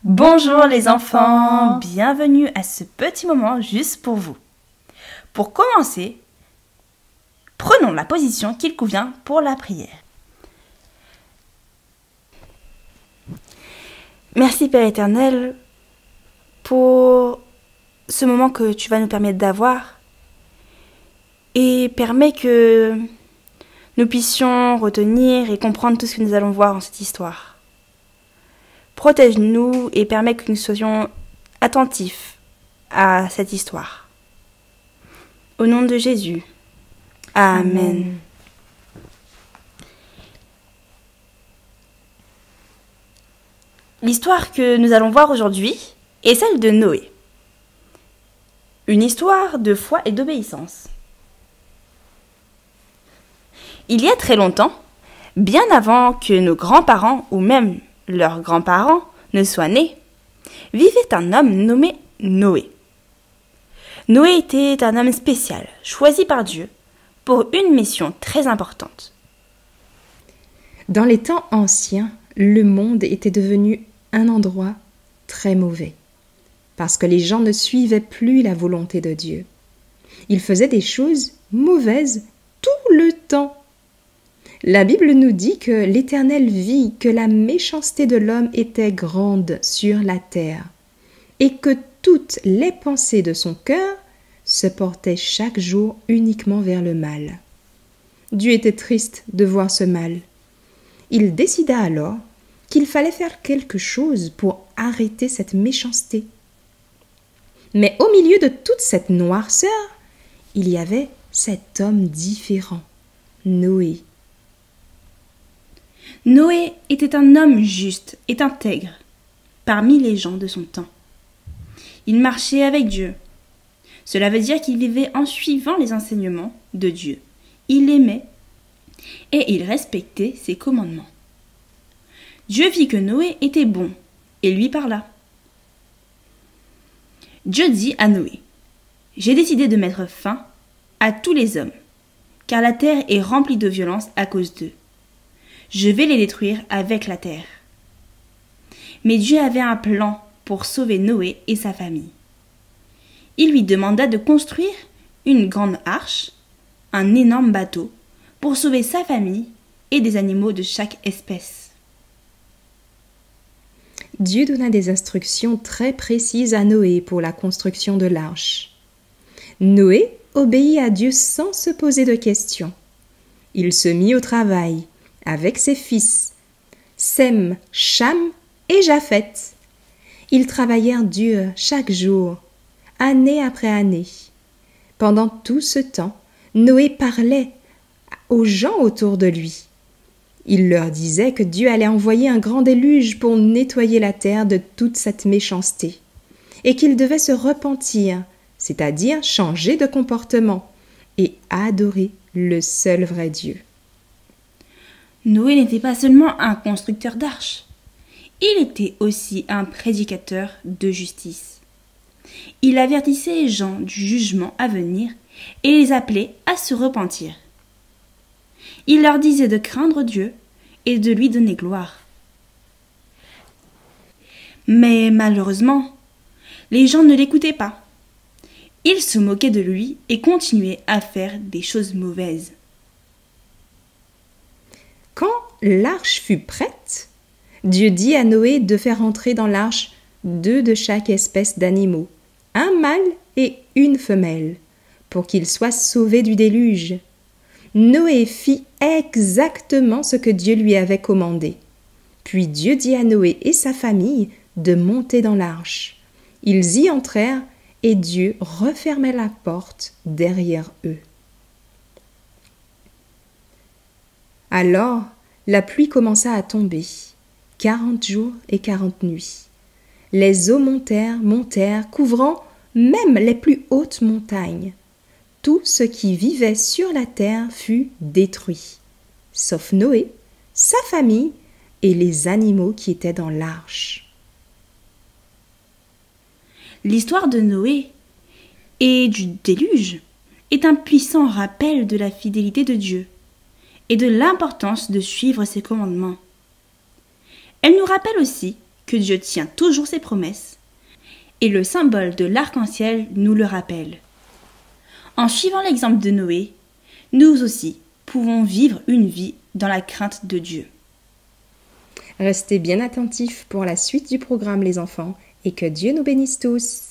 Bonjour les enfants, bienvenue à ce petit moment juste pour vous. Pour commencer, prenons la position qu'il convient pour la prière. Merci Père éternel pour ce moment que tu vas nous permettre d'avoir et permets que nous puissions retenir et comprendre tout ce que nous allons voir en cette histoire. Protège-nous et permets que nous soyons attentifs à cette histoire. Au nom de Jésus. Amen. L'histoire que nous allons voir aujourd'hui est celle de Noé. Une histoire de foi et d'obéissance. Il y a très longtemps, bien avant que nos grands-parents ou même leurs grands-parents ne soient nés, vivait un homme nommé Noé. Noé était un homme spécial, choisi par Dieu pour une mission très importante. Dans les temps anciens, le monde était devenu un endroit très mauvais, parce que les gens ne suivaient plus la volonté de Dieu. Ils faisaient des choses mauvaises tout le temps. La Bible nous dit que l'Éternel vit que la méchanceté de l'homme était grande sur la terre et que toutes les pensées de son cœur se portaient chaque jour uniquement vers le mal. Dieu était triste de voir ce mal. Il décida alors qu'il fallait faire quelque chose pour arrêter cette méchanceté. Mais au milieu de toute cette noirceur, il y avait cet homme différent, Noé. Noé était un homme juste et intègre parmi les gens de son temps. Il marchait avec Dieu. Cela veut dire qu'il vivait en suivant les enseignements de Dieu. Il aimait et il respectait ses commandements. Dieu vit que Noé était bon et lui parla. Dieu dit à Noé : « J'ai décidé de mettre fin à tous les hommes, car la terre est remplie de violence à cause d'eux. Je vais les détruire avec la terre. » Mais Dieu avait un plan pour sauver Noé et sa famille. Il lui demanda de construire une grande arche, un énorme bateau, pour sauver sa famille et des animaux de chaque espèce. Dieu donna des instructions très précises à Noé pour la construction de l'arche. Noé obéit à Dieu sans se poser de questions. Il se mit au travail avec ses fils, Sem, Cham et Japheth. Ils travaillèrent dur chaque jour, année après année. Pendant tout ce temps, Noé parlait aux gens autour de lui. Il leur disait que Dieu allait envoyer un grand déluge pour nettoyer la terre de toute cette méchanceté, et qu'ils devaient se repentir, c'est-à-dire changer de comportement, et adorer le seul vrai Dieu. Noé n'était pas seulement un constructeur d'arches, il était aussi un prédicateur de justice. Il avertissait les gens du jugement à venir et les appelait à se repentir. Il leur disait de craindre Dieu et de lui donner gloire. Mais malheureusement, les gens ne l'écoutaient pas. Ils se moquaient de lui et continuaient à faire des choses mauvaises. Quand l'arche fut prête, Dieu dit à Noé de faire entrer dans l'arche 2 de chaque espèce d'animaux, un mâle et une femelle, pour qu'ils soient sauvés du déluge. Noé fit exactement ce que Dieu lui avait commandé. Puis Dieu dit à Noé et sa famille de monter dans l'arche. Ils y entrèrent et Dieu refermait la porte derrière eux. Alors, la pluie commença à tomber, 40 jours et 40 nuits. Les eaux montèrent, couvrant même les plus hautes montagnes. Tout ce qui vivait sur la terre fut détruit, sauf Noé, sa famille et les animaux qui étaient dans l'arche. L'histoire de Noé et du déluge est un puissant rappel de la fidélité de Dieu et de l'importance de suivre ses commandements. Elle nous rappelle aussi que Dieu tient toujours ses promesses, et le symbole de l'arc-en-ciel nous le rappelle. En suivant l'exemple de Noé, nous aussi pouvons vivre une vie dans la crainte de Dieu. Restez bien attentifs pour la suite du programme les enfants et que Dieu nous bénisse tous.